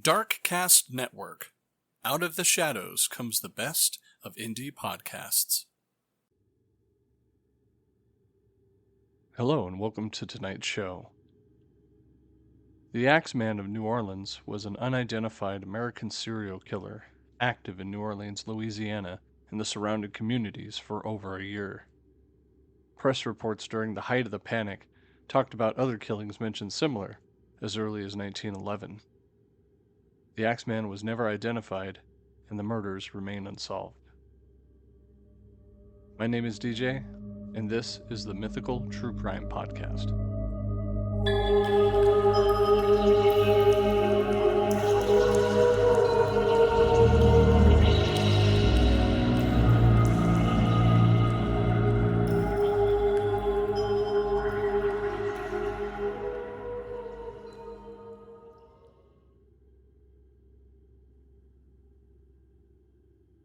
Darkcast Network. Out of the shadows comes the best of indie podcasts. Hello and welcome to tonight's show. The Axeman of New Orleans was an unidentified American serial killer active in New Orleans, Louisiana, and the surrounding communities for over a year. Press reports during the height of the panic talked about other killings mentioned similar as early as 1911. The Axeman was never identified, and the murders remain unsolved. My name is DJ, and this is the Mythical True Crime Podcast.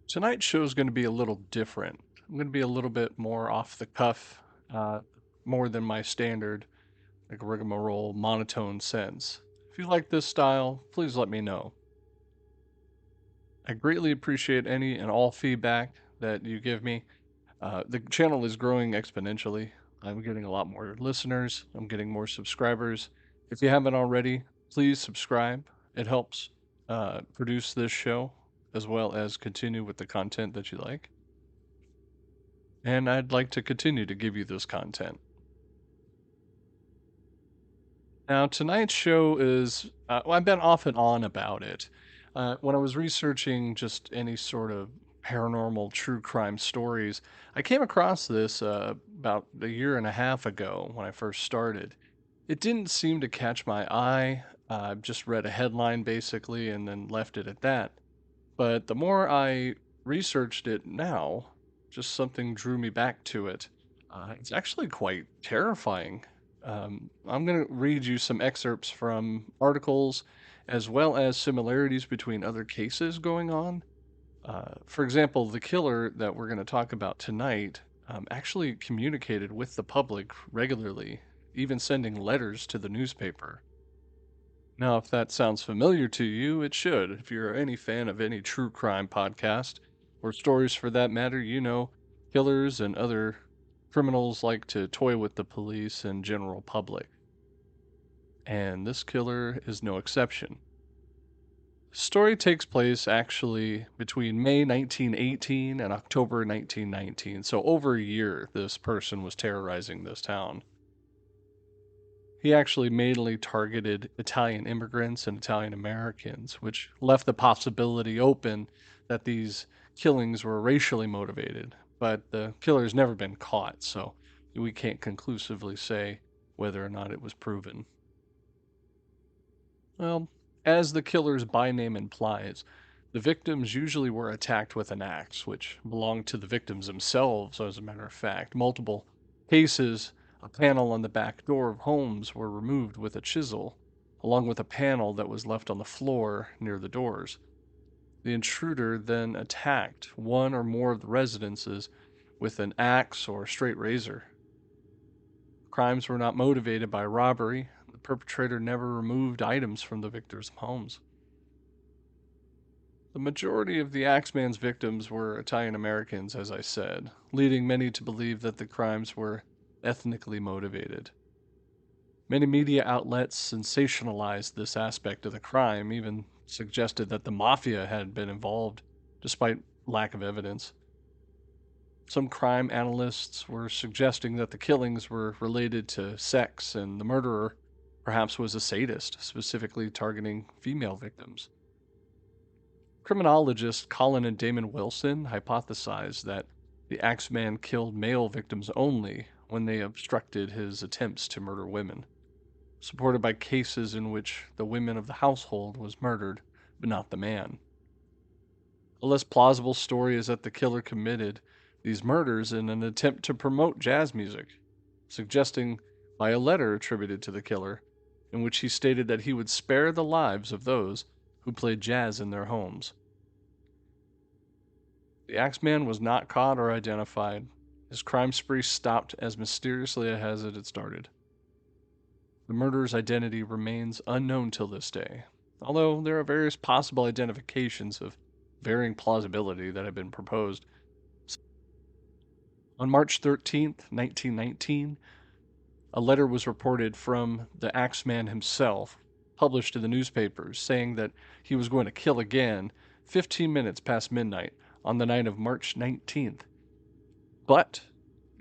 Tonight's show is going to be a little different. I'm going to be a little bit more off the cuff, more than my standard, like rigmarole, monotone sense. If you like this style, please let me know. I greatly appreciate any and all feedback that you give me. The channel is growing exponentially. I'm getting a lot more listeners. I'm getting more subscribers. If you haven't already, please subscribe. It helps produce this show as well as continue with the content that you like. And I'd like to continue to give you this content. Now, tonight's show is, I've been off and on about it. When I was researching just any sort of paranormal true crime stories, I came across this about a year and a half ago when I first started. It didn't seem to catch my eye. I just read a headline basically and then left it at that. But the more I researched it now, just something drew me back to it. It's actually quite terrifying. I'm going to read you some excerpts from articles as well as similarities between other cases going on. For example, the killer that we're going to talk about tonight actually communicated with the public regularly, even sending letters to the newspaper. Now, if that sounds familiar to you, it should. If you're any fan of any true crime podcast, or stories for that matter, you know killers and other criminals like to toy with the police and general public. And this killer is no exception. The story takes place actually between May 1918 and October 1919, so over a year this person was terrorizing this town. He actually mainly targeted Italian immigrants and Italian Americans, which left the possibility open that these killings were racially motivated. But the killer's never been caught, so we can't conclusively say whether or not it was proven. Well, as the killer's by name implies, the victims usually were attacked with an axe, which belonged to the victims themselves, as a matter of fact. Multiple cases, a panel on the back door of homes were removed with a chisel, along with a panel that was left on the floor near the doors. The intruder then attacked one or more of the residences with an axe or straight razor. Crimes were not motivated by robbery. The perpetrator never removed items from the victims' homes. The majority of the Axeman's victims were Italian Americans, as I said, leading many to believe that the crimes were ethnically motivated. Many media outlets sensationalized this aspect of the crime, even suggested that the mafia had been involved, despite lack of evidence. Some crime analysts were suggesting that the killings were related to sex and the murderer perhaps was a sadist, specifically targeting female victims. Criminologists Colin and Damon Wilson hypothesized that the Axeman killed male victims only when they obstructed his attempts to murder women, supported by cases in which the women of the household was murdered, but not the man. A less plausible story is that the killer committed these murders in an attempt to promote jazz music, suggesting by a letter attributed to the killer, in which he stated that he would spare the lives of those who played jazz in their homes. The Axeman was not caught or identified. His crime spree stopped as mysteriously as it had started. The murderer's identity remains unknown till this day, although there are various possible identifications of varying plausibility that have been proposed. On March 13th, 1919, a letter was reported from the Axeman himself, published in the newspapers, saying that he was going to kill again 15 minutes past midnight on the night of March 19th. But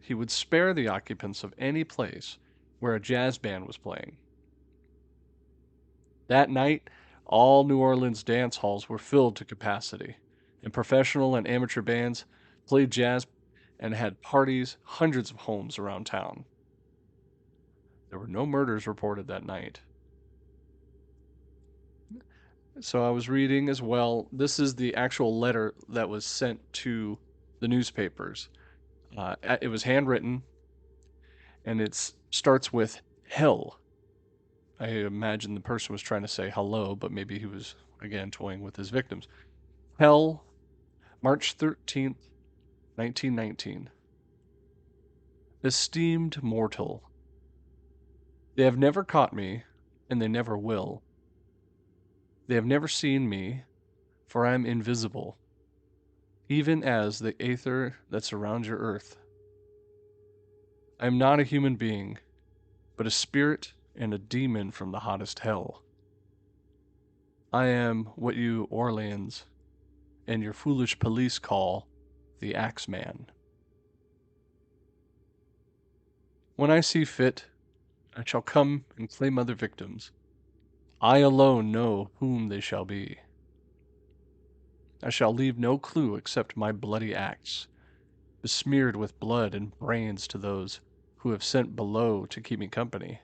he would spare the occupants of any place where a jazz band was playing. That night, all New Orleans dance halls were filled to capacity, and professional and amateur bands played jazz and had parties hundreds of homes around town. There were no murders reported that night. So I was reading as well. This is the actual letter that was sent to the newspapers. It was handwritten, and it starts with hell. I imagine the person was trying to say hello, but maybe he was, again, toying with his victims. Hell, March 13th, 1919. Esteemed mortal, they have never caught me, and they never will. They have never seen me, for I am invisible, even as the aether that surrounds your earth. I am not a human being, but a spirit and a demon from the hottest hell. I am what you Orleans and your foolish police call the Axeman. When I see fit, I shall come and claim other victims. I alone know whom they shall be. I shall leave no clue except my bloody axe, besmeared with blood and brains to those who have sent below to keep me company.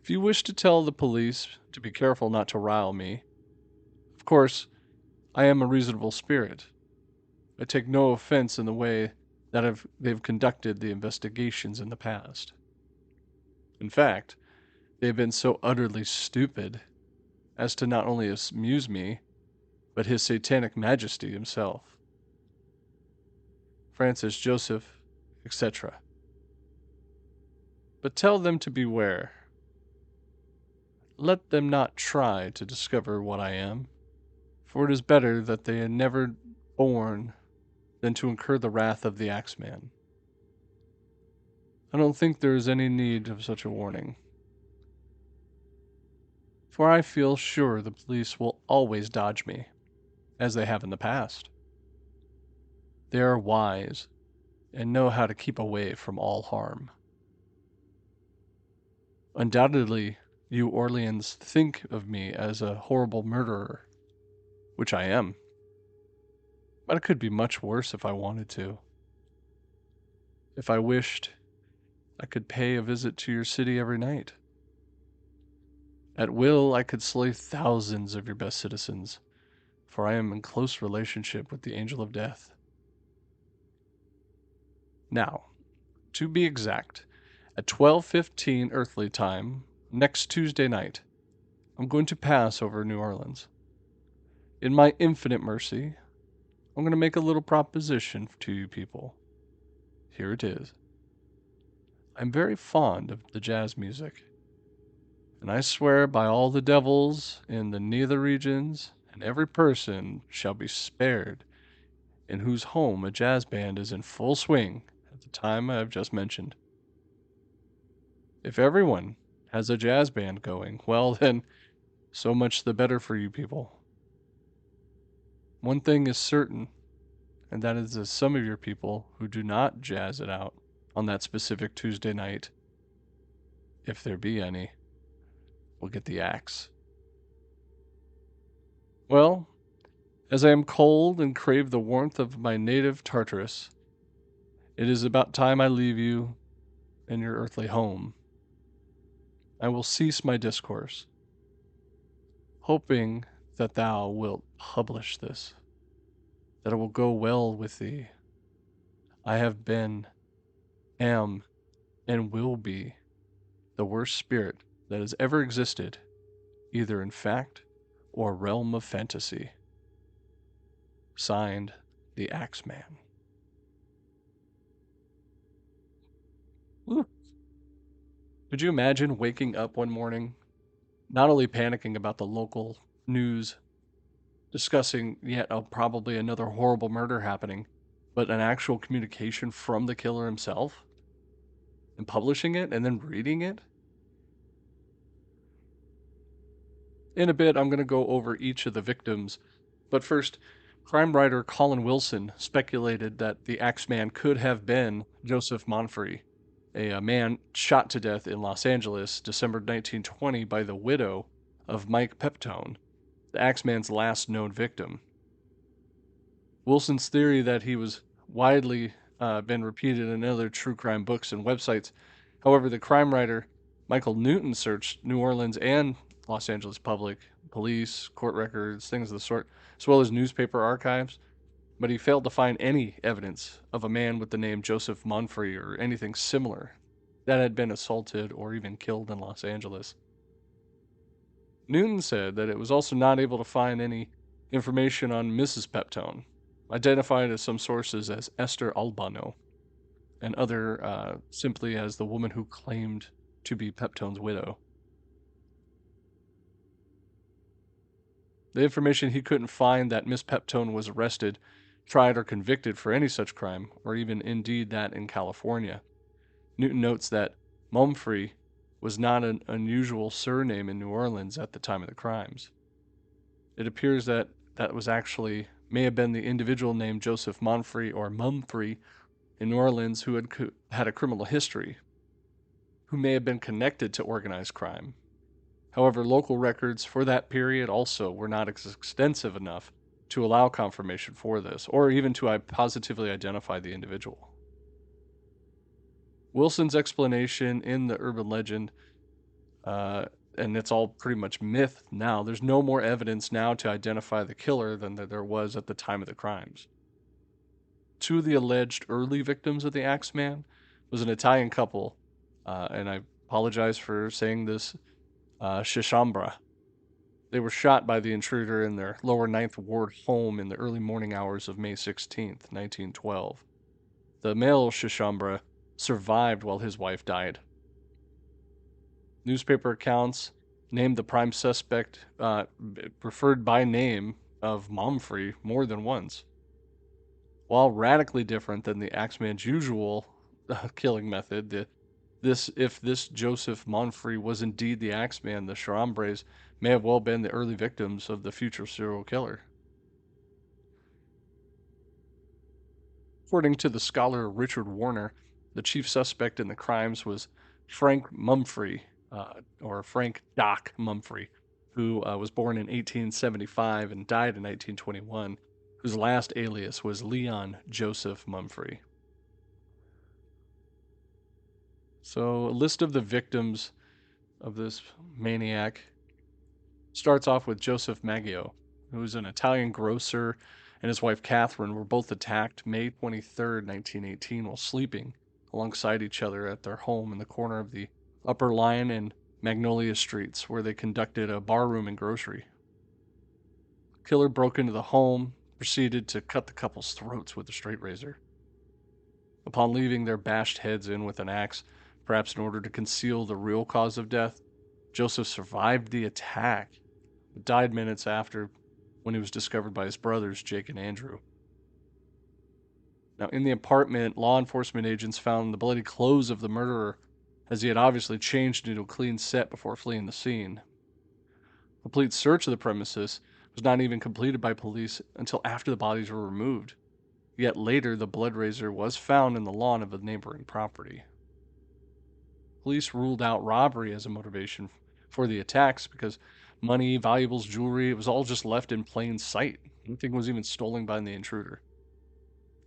If you wish to tell the police to be careful not to rile me, of course, I am a reasonable spirit. I take no offense in the way that they've conducted the investigations in the past. In fact, they have been so utterly stupid as to not only amuse me, but his satanic majesty himself, Francis Joseph, etc. But tell them to beware. Let them not try to discover what I am, for it is better that they had never born than to incur the wrath of the Axeman. I don't think there is any need of such a warning, for I feel sure the police will always dodge me, as they have in the past. They are wise and know how to keep away from all harm. Undoubtedly, you Orleans think of me as a horrible murderer, which I am. But it could be much worse if I wanted to. If I wished, I could pay a visit to your city every night. At will, I could slay thousands of your best citizens, for I am in close relationship with the angel of death. Now, to be exact, at 12:15 earthly time, next Tuesday night, I'm going to pass over New Orleans. In my infinite mercy, I'm going to make a little proposition to you people. Here it is. I'm very fond of the jazz music, and I swear by all the devils in the nether regions, and every person shall be spared in whose home a jazz band is in full swing at the time I have just mentioned. If everyone has a jazz band going, well then, so much the better for you people. One thing is certain, and that is that some of your people who do not jazz it out on that specific Tuesday night, if there be any, will get the axe. Well, as I am cold and crave the warmth of my native Tartarus, it is about time I leave you and your earthly home. I will cease my discourse, hoping that thou wilt publish this, that it will go well with thee. I have been, am, and will be the worst spirit that has ever existed, either in fact or realm of fantasy. Signed, the Axeman. Ooh. Could you imagine waking up one morning not only panicking about the local news discussing yet probably another horrible murder happening, but an actual communication from the killer himself and publishing it and then reading it. In a bit, I'm going to go over each of the victims, but first, crime writer Colin Wilson speculated that the Axeman could have been Joseph Monfrey, a man shot to death in Los Angeles, December 1920, by the widow of Mike Peptone, the Axeman's last known victim. Wilson's theory that he was widely been repeated in other true crime books and websites. However, the crime writer Michael Newton searched New Orleans and Los Angeles public, police, court records, things of the sort, as well as newspaper archives, but he failed to find any evidence of a man with the name Joseph Monfrey or anything similar that had been assaulted or even killed in Los Angeles. Newton said that it was also not able to find any information on Mrs. Peptone, identified as some sources as Esther Albano, and other simply as the woman who claimed to be Peptone's widow. The information he couldn't find that Miss Peptone was arrested, tried, or convicted for any such crime, or even indeed that in California. Newton notes that Mumfrey was not an unusual surname in New Orleans at the time of the crimes. It appears that was actually may have been the individual named Joseph Monfrey or Mumfrey in New Orleans who had a criminal history, who may have been connected to organized crime. However, local records for that period also were not extensive enough to allow confirmation for this, or even to positively identify the individual. Wilson's explanation in the urban legend, and it's all pretty much myth now, there's no more evidence now to identify the killer than there was at the time of the crimes. Two of the alleged early victims of the Axeman was an Italian couple, and I apologize for saying this, Shishambra. They were shot by the intruder in their lower Ninth Ward home in the early morning hours of May 16th, 1912. The male Shishambra survived while his wife died. Newspaper accounts named the prime suspect, referred by name of Momfrey more than once. While radically different than the Axeman's usual killing method, if this Joseph Monfrey was indeed the Axeman, the Charambres may have well been the early victims of the future serial killer. According to the scholar Richard Warner, the chief suspect in the crimes was Frank Mumfrey, or Frank Doc Mumfrey, who was born in 1875 and died in 1921, whose last alias was Leon Joseph Mumfrey. So, a list of the victims of this maniac starts off with Joseph Maggio, who was an Italian grocer, and his wife Catherine were both attacked May 23, 1918, while sleeping alongside each other at their home in the corner of the Upper Lion and Magnolia Streets, where they conducted a barroom and grocery. The killer broke into the home, proceeded to cut the couple's throats with a straight razor. Upon leaving their bashed heads in with an axe, perhaps in order to conceal the real cause of death, Joseph survived the attack, but died minutes after when he was discovered by his brothers, Jake and Andrew. Now, in the apartment, law enforcement agents found the bloody clothes of the murderer, as he had obviously changed into a clean set before fleeing the scene. A complete search of the premises was not even completed by police until after the bodies were removed. Yet later, the blood razor was found in the lawn of a neighboring property. Police ruled out robbery as a motivation for the attacks because money, valuables, jewelry, it was all just left in plain sight. Nothing was even stolen by the intruder.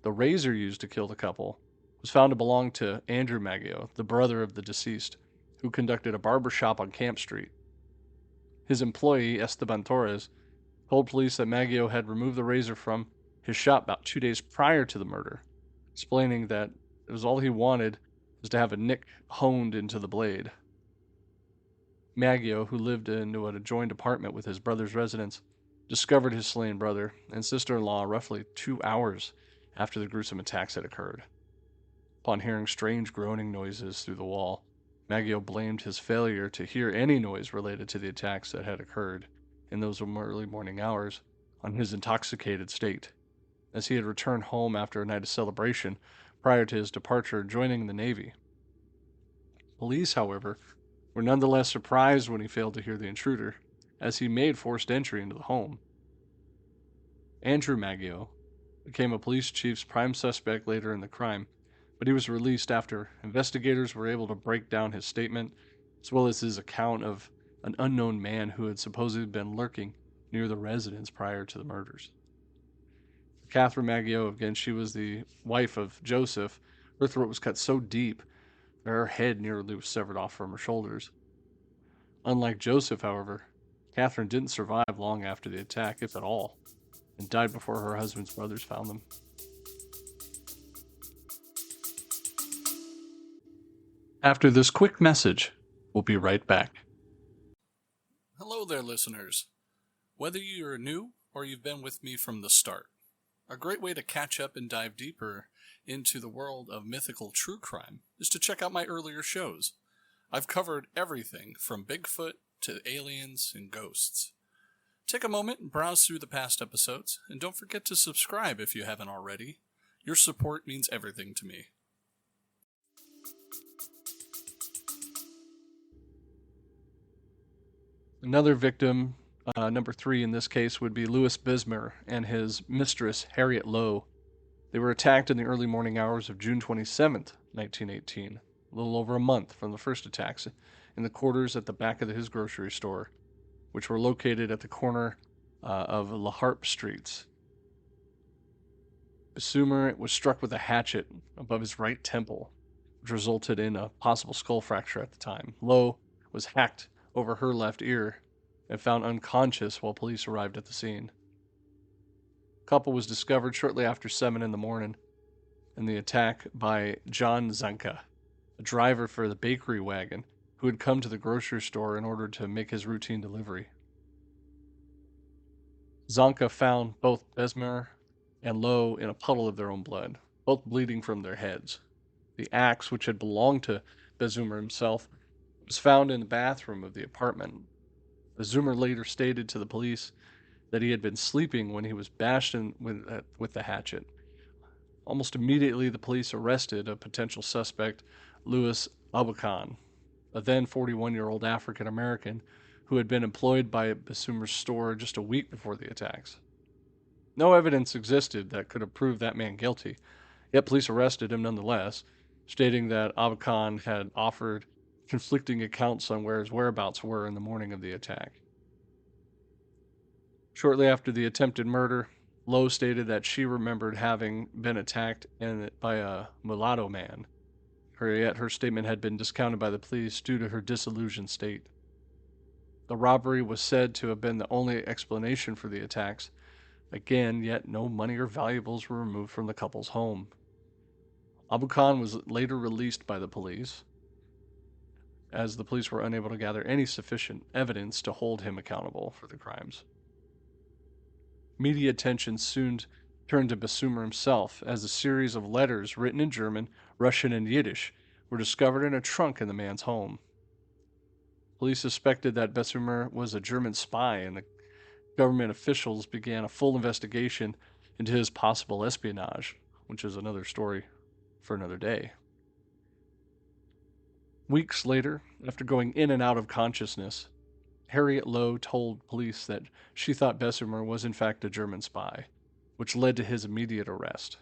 The razor used to kill the couple was found to belong to Andrew Maggio, the brother of the deceased, who conducted a barber shop on Camp Street. His employee, Esteban Torres, told police that Maggio had removed the razor from his shop about 2 days prior to the murder, explaining that it was all he wanted was to have a nick honed into the blade. Maggio, who lived in an adjoined apartment with his brother's residence, discovered his slain brother and sister-in-law roughly 2 hours after the gruesome attacks had occurred. Upon hearing strange groaning noises through the wall, Maggio blamed his failure to hear any noise related to the attacks that had occurred in those early morning hours on his intoxicated state, as he had returned home after a night of celebration prior to his departure joining the Navy. Police, however, were nonetheless surprised when he failed to hear the intruder, as he made forced entry into the home. Andrew Maggio became a police chief's prime suspect later in the crime, but he was released after investigators were able to break down his statement, as well as his account of an unknown man who had supposedly been lurking near the residence prior to the murders. Catherine Maggio, again, she was the wife of Joseph. Her throat was cut so deep that her head nearly was severed off from her shoulders. Unlike Joseph, however, Catherine didn't survive long after the attack, if at all, and died before her husband's brothers found them. After this quick message, we'll be right back. Hello there, listeners. Whether you're new or you've been with me from the start, a great way to catch up and dive deeper into the world of mythical true crime is to check out my earlier shows. I've covered everything from Bigfoot to aliens and ghosts. Take a moment and browse through the past episodes, and don't forget to subscribe if you haven't already. Your support means everything to me. Another victim, number 3 in this case, would be Louis Bismer and his mistress, Harriet Lowe. They were attacked in the early morning hours of June 27th, 1918, a little over a month from the first attacks, in the quarters at the back of his grocery store, which were located at the corner of La Harpe Streets. Bismer was struck with a hatchet above his right temple, which resulted in a possible skull fracture at the time. Lowe was hacked over her left ear and found unconscious while police arrived at the scene. The couple was discovered shortly after 7 in the morning in the attack by John Zanka, a driver for the bakery wagon who had come to the grocery store in order to make his routine delivery. Zanka found both Bismer and Lowe in a puddle of their own blood, both bleeding from their heads. The axe, which had belonged to Bismer himself, was found in the bathroom of the apartment. Bismer later stated to the police that he had been sleeping when he was bashed with the hatchet. Almost immediately, the police arrested a potential suspect, Louis Abucan, a then 41-year-old African American who had been employed by Bismer's store just a week before the attacks. No evidence existed that could have proved that man guilty, yet police arrested him nonetheless, stating that Abucan had offered conflicting accounts on where his whereabouts were in the morning of the attack. Shortly after the attempted murder, Lowe stated that she remembered having been attacked by a mulatto man. Yet her statement had been discounted by the police due to her disillusioned state. The robbery was said to have been the only explanation for the attacks. Again, yet no money or valuables were removed from the couple's home. Abucan was later released by the police, as the police were unable to gather any sufficient evidence to hold him accountable for the crimes. Media attention soon turned to Bismer himself, as a series of letters written in German, Russian, and Yiddish were discovered in a trunk in the man's home. Police suspected that Bismer was a German spy, and the government officials began a full investigation into his possible espionage, which is another story for another day. Weeks later, after going in and out of consciousness, Harriet Lowe told police that she thought Bismer was in fact a German spy, which led to his immediate arrest.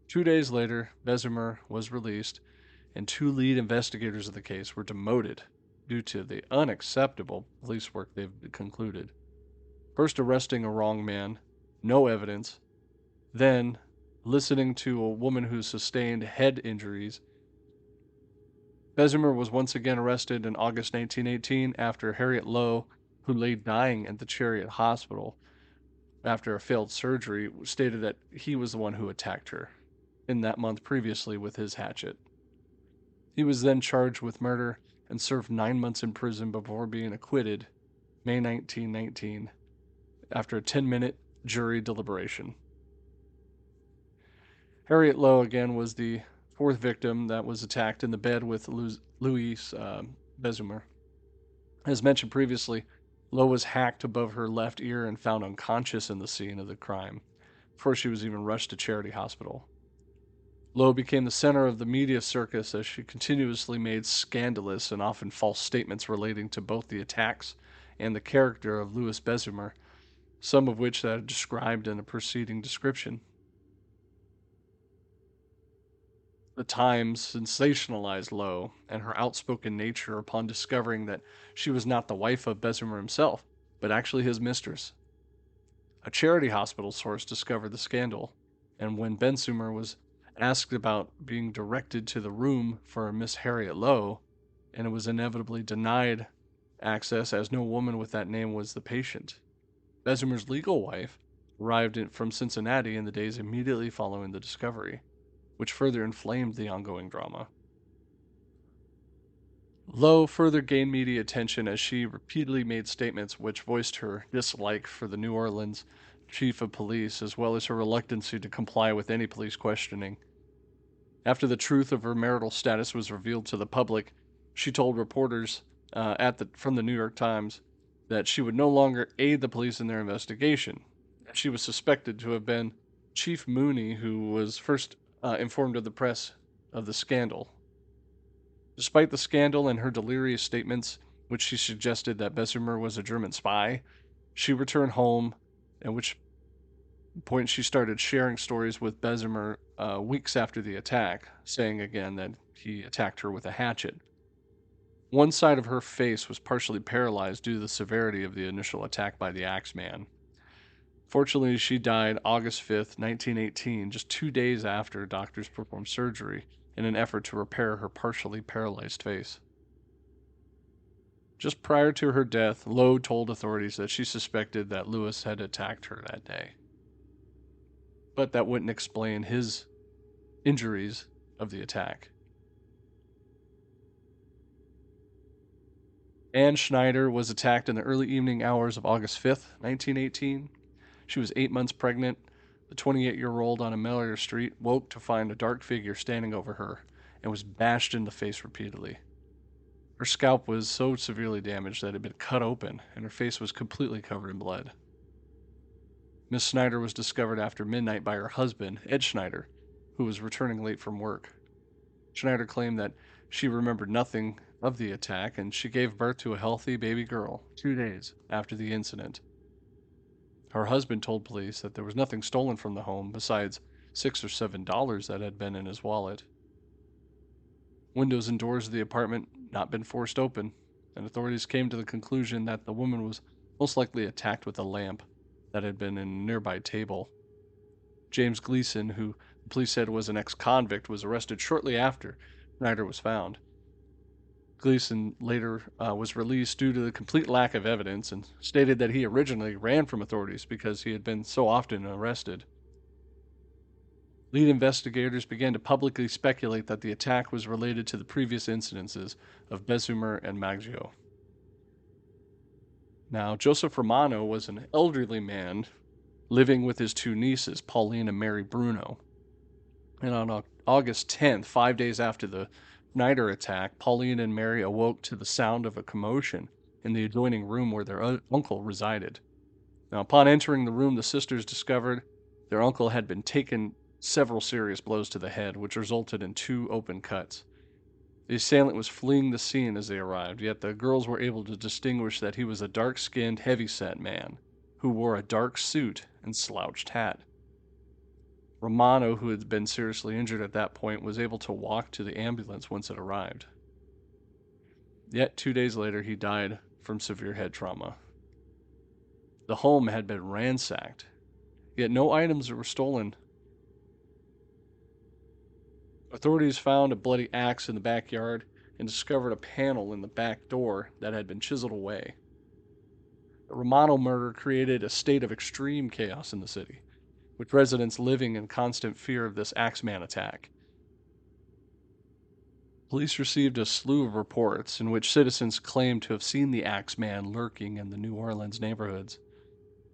2 days later, Bismer was released, and 2 lead investigators of the case were demoted due to the unacceptable police work they've concluded. First arresting a wrong man, no evidence, then listening to a woman who sustained head injuries. Bismer was once again arrested in August 1918 after Harriet Lowe, who lay dying at the Chariot Hospital after a failed surgery, stated that he was the one who attacked her in that month previously with his hatchet. He was then charged with murder and served 9 months in prison before being acquitted May 1919 after a 10-minute jury deliberation. Harriet Lowe, again, was the fourth victim that was attacked in the bed with Louis Bezumer. As mentioned previously, Lowe was hacked above her left ear and found unconscious in the scene of the crime before she was even rushed to Charity Hospital. Lowe became the center of the media circus as she continuously made scandalous and often false statements relating to both the attacks and the character of Louis Bezumer, some of which are described in a preceding description. The Times sensationalized Lowe and her outspoken nature upon discovering that she was not the wife of Bezumer himself, but actually his mistress. A charity hospital source discovered the scandal, and when Bezumer was asked about being directed to the room for Miss Harriet Lowe, and it was inevitably denied access as no woman with that name was the patient. Bezumer's legal wife arrived from Cincinnati in the days immediately following the discovery, which further inflamed the ongoing drama. Lowe further gained media attention as she repeatedly made statements which voiced her dislike for the New Orleans chief of police, as well as her reluctancy to comply with any police questioning. After the truth of her marital status was revealed to the public, she told reporters from the New York Times that she would no longer aid the police in their investigation. She was suspected to have been Chief Mooney, who was first informed of the press of the scandal. Despite the scandal and her delirious statements, which she suggested that Bezumer was a German spy, she returned home, at which point she started sharing stories with Bezumer weeks after the attack, saying again that he attacked her with a hatchet. One side of her face was partially paralyzed due to the severity of the initial attack by the Axeman. Fortunately, she died August 5th, 1918, just 2 days after doctors performed surgery in an effort to repair her partially paralyzed face. Just prior to her death, Lowe told authorities that she suspected that Louis had attacked her that day. But that wouldn't explain his injuries of the attack. Anne Schneider was attacked in the early evening hours of August 5th, 1918. She was 8 months pregnant. The 28-year-old on Amelia Street woke to find a dark figure standing over her and was bashed in the face repeatedly. Her scalp was so severely damaged that it had been cut open, and her face was completely covered in blood. Miss Schneider was discovered after midnight by her husband, Ed Schneider, who was returning late from work. Schneider claimed that she remembered nothing of the attack, and she gave birth to a healthy baby girl 2 days after the incident. Her husband told police that there was nothing stolen from the home besides $6 or $7 that had been in his wallet. Windows and doors of the apartment not been forced open, and authorities came to the conclusion that the woman was most likely attacked with a lamp that had been in a nearby table. James Gleason, who the police said was an ex-convict, was arrested shortly after Schneider was found. Gleason later was released due to the complete lack of evidence and stated that he originally ran from authorities because he had been so often arrested. Lead investigators began to publicly speculate that the attack was related to the previous incidences of Bezumer and Maggio. Now, Joseph Romano was an elderly man living with his 2 nieces, Pauline and Mary Bruno. And on August 10th, 5 days after the Schneider attack, Pauline and Mary awoke to the sound of a commotion in the adjoining room where their uncle resided. Now, upon entering the room, the sisters discovered their uncle had been taken several serious blows to the head, which resulted in 2 open cuts. The assailant was fleeing the scene as they arrived, yet the girls were able to distinguish that he was a dark-skinned, heavy-set man who wore a dark suit and slouched hat. Romano, who had been seriously injured at that point, was able to walk to the ambulance once it arrived. Yet 2 days later, he died from severe head trauma. The home had been ransacked, yet no items were stolen. Authorities found a bloody axe in the backyard and discovered a panel in the back door that had been chiseled away. The Romano murder created a state of extreme chaos in the city, with residents living in constant fear of this Axeman attack. Police received a slew of reports in which citizens claimed to have seen the Axeman lurking in the New Orleans neighborhoods.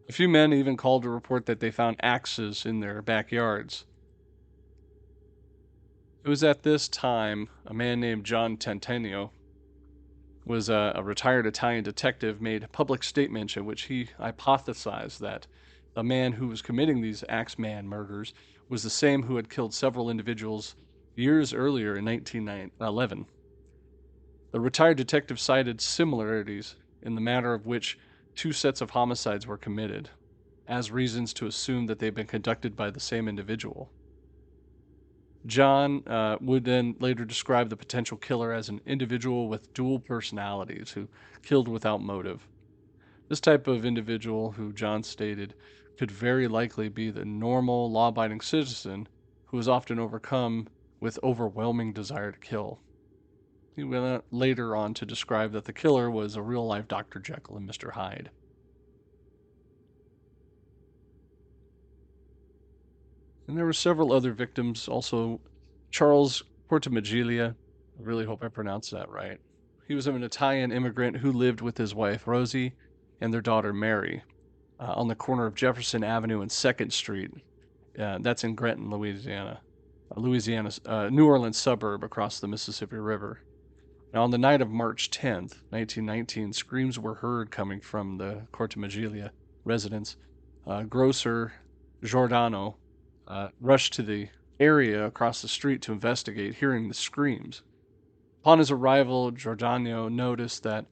A few men even called to report that they found axes in their backyards. It was at this time a man named John Tantanio was a retired Italian detective made public statements in which he hypothesized that the man who was committing these Axeman murders was the same who had killed several individuals years earlier in 1911. The retired detective cited similarities in the manner of which two sets of homicides were committed as reasons to assume that they'd been conducted by the same individual. John would then later describe the potential killer as an individual with dual personalities who killed without motive. This type of individual, who John stated could very likely be the normal, law abiding citizen who is often overcome with overwhelming desire to kill. He went later on to describe that the killer was a real life Dr. Jekyll and Mr. Hyde. And there were several other victims also. Charles Portamaglia, I really hope I pronounced that right. He was an Italian immigrant who lived with his wife Rosie and their daughter Mary on the corner of Jefferson Avenue and 2nd Street. That's in Grenton, Louisiana. Louisiana's New Orleans suburb across the Mississippi River. Now, on the night of March 10th, 1919, screams were heard coming from the Cortamaglia residence. Grocer Giordano rushed to the area across the street to investigate, hearing the screams. Upon his arrival, Giordano noticed that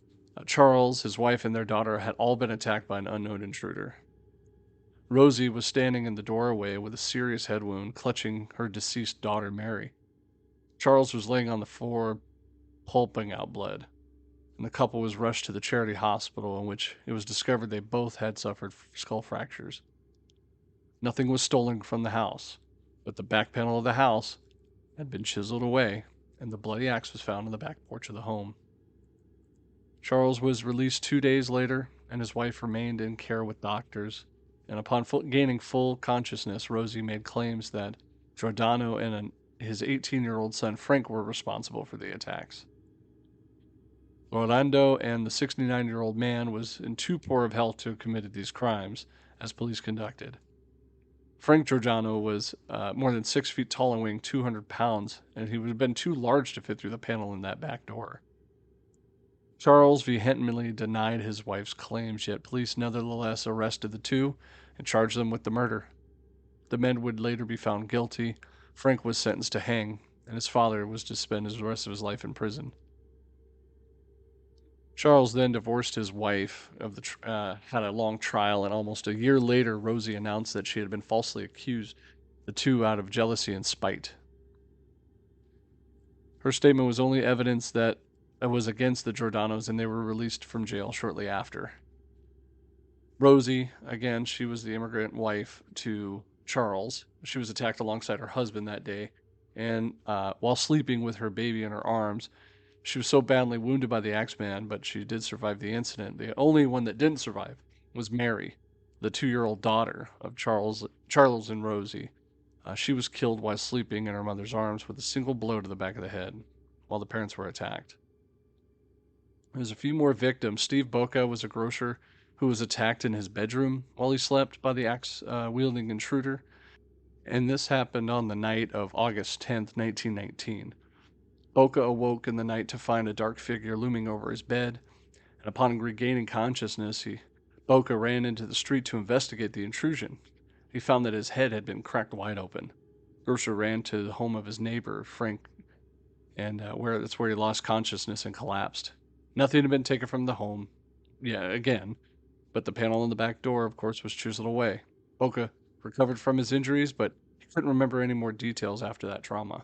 Charles, his wife, and their daughter had all been attacked by an unknown intruder. Rosie was standing in the doorway with a serious head wound, clutching her deceased daughter, Mary. Charles was laying on the floor, pulping out blood, and the couple was rushed to the charity hospital, in which it was discovered they both had suffered skull fractures. Nothing was stolen from the house, but the back panel of the house had been chiseled away, and the bloody axe was found on the back porch of the home. Charles was released 2 days later, and his wife remained in care with doctors. And upon gaining full consciousness, Rosie made claims that Giordano and his 18-year-old son Frank were responsible for the attacks. Orlando and the 69-year-old man was in too poor of health to have committed these crimes, as police conducted. Frank Giordano was more than 6 feet tall and weighing 200 pounds, and he would have been too large to fit through the panel in that back door. Charles vehemently denied his wife's claims, yet police nevertheless arrested the two and charged them with the murder. The men would later be found guilty. Frank was sentenced to hang, and his father was to spend the rest of his life in prison. Charles then divorced his wife, had a long trial, and almost a year later, Rosie announced that she had been falsely accused, the two out of jealousy and spite. Her statement was only evidence that it was against the Giordanos, and they were released from jail shortly after. Rosie, again, she was the immigrant wife to Charles. She was attacked alongside her husband that day, and while sleeping with her baby in her arms, she was so badly wounded by the Axeman, but she did survive the incident. The only one that didn't survive was Mary, the 2-year-old daughter of Charles and Rosie. She was killed while sleeping in her mother's arms with a single blow to the back of the head while the parents were attacked. There's a few more victims. Steve Boca was a grocer who was attacked in his bedroom while he slept by the axe-wielding intruder, and this happened on the night of August 10th, 1919. Boca awoke in the night to find a dark figure looming over his bed, and upon regaining consciousness, Boca ran into the street to investigate the intrusion. He found that his head had been cracked wide open. Grocer ran to the home of his neighbor, Frank, and that's where he lost consciousness and collapsed. Nothing had been taken from the home, again, but the panel on the back door, of course, was chiseled away. Boca recovered from his injuries, but he couldn't remember any more details after that trauma.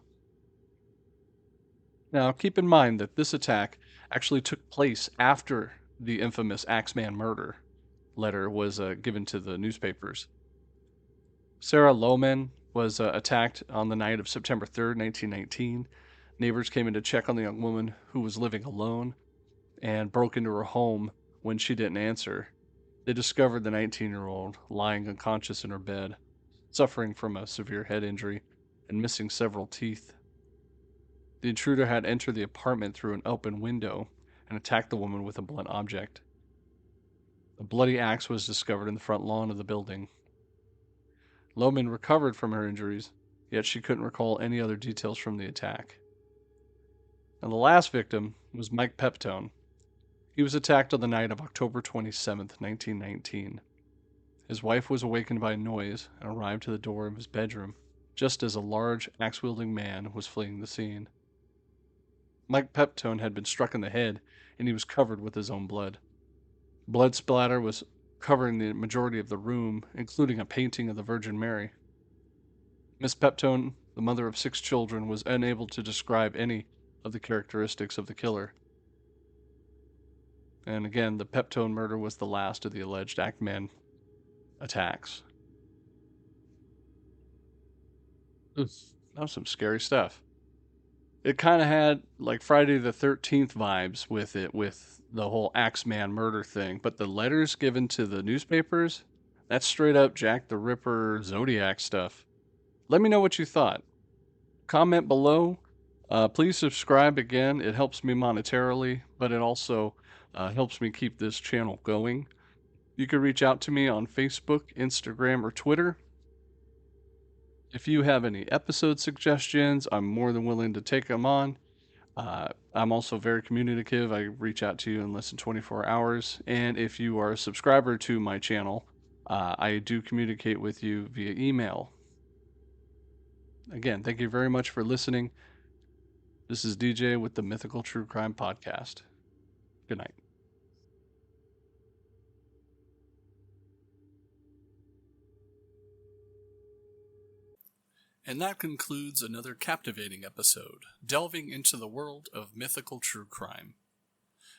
Now, keep in mind that this attack actually took place after the infamous Axeman murder letter was given to the newspapers. Sarah Lohman was attacked on the night of September 3rd, 1919. Neighbors came in to check on the young woman who was living alone and broke into her home when she didn't answer. They discovered the 19-year-old lying unconscious in her bed, suffering from a severe head injury and missing several teeth. The intruder had entered the apartment through an open window and attacked the woman with a blunt object. A bloody axe was discovered in the front lawn of the building. Lohman recovered from her injuries yet she couldn't recall any other details from the attack. And the last victim was Mike Peptone. He was attacked on the night of October 27th, 1919. His wife was awakened by a noise and arrived to the door of his bedroom just as a large, axe-wielding man was fleeing the scene. Mike Peptone had been struck in the head, and he was covered with his own blood. Blood splatter was covering the majority of the room, including a painting of the Virgin Mary. Miss Peptone, the mother of 6 children, was unable to describe any of the characteristics of the killer. And again, the Peptone murder was the last of the alleged Axeman attacks. That was some scary stuff. It kind of had like Friday the 13th vibes with it, with the whole Axeman murder thing. But the letters given to the newspapers, that's straight up Jack the Ripper Zodiac stuff. Let me know what you thought. Comment below. Please subscribe again. It helps me monetarily, but it also helps me keep this channel going. You can reach out to me on Facebook, Instagram, or Twitter. If you have any episode suggestions, I'm more than willing to take them on. I'm also very communicative. I reach out to you in less than 24 hours. And if you are a subscriber to my channel, I do communicate with you via email. Again, thank you very much for listening. This is DJ with the Mythical True Crime Podcast. Good night. And that concludes another captivating episode, delving into the world of mythical true crime.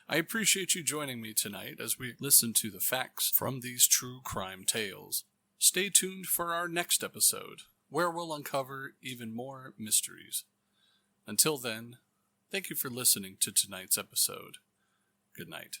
I appreciate you joining me tonight as we listen to the facts from these true crime tales. Stay tuned for our next episode, where we'll uncover even more mysteries. Until then, thank you for listening to tonight's episode. Good night.